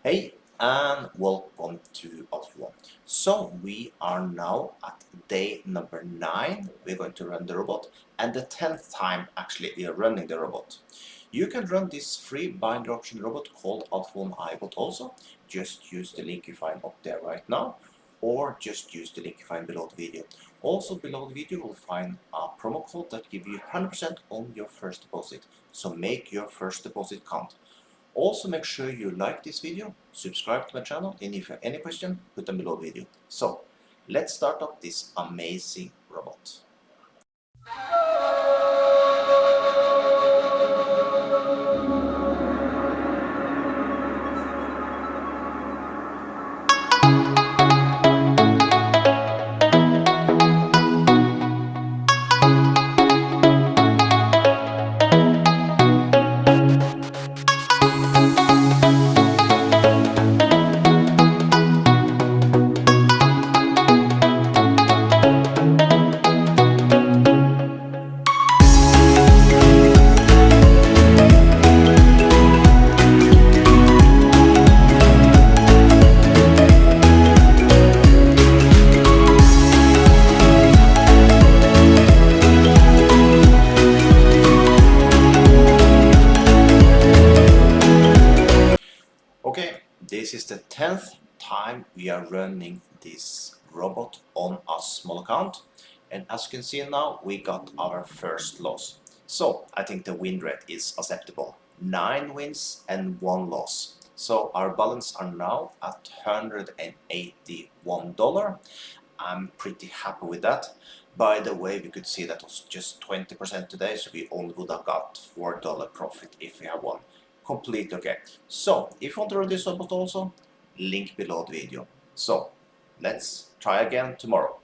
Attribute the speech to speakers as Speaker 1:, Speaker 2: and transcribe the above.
Speaker 1: Hey and welcome to Alt1. So we are now at day number 9. We're going to run the robot and the 10th time actually we are running the robot. You can run this free binder option robot called Alt1 iBot also. Just use the link you find up there right now, or just use the link you find below the video. Also below the video you will find a promo code that gives you 100% on your first deposit. So make your first deposit count. Also make sure you like this video, subscribe to my channel, and if you have any question, put them below the video. So let's start up this amazing robot. Okay, this is the 10th time we are running this robot on a small account, and as you can see now we got our first loss. So I think the win rate is acceptable. 9 wins and 1 loss. So our balance are now at $181. I'm pretty happy with that. By the way, we could see that was just 20% today, so we only would have got $4 profit if we have won. Completely okay. So if you want to run this robot also, link below the video. So let's try again tomorrow.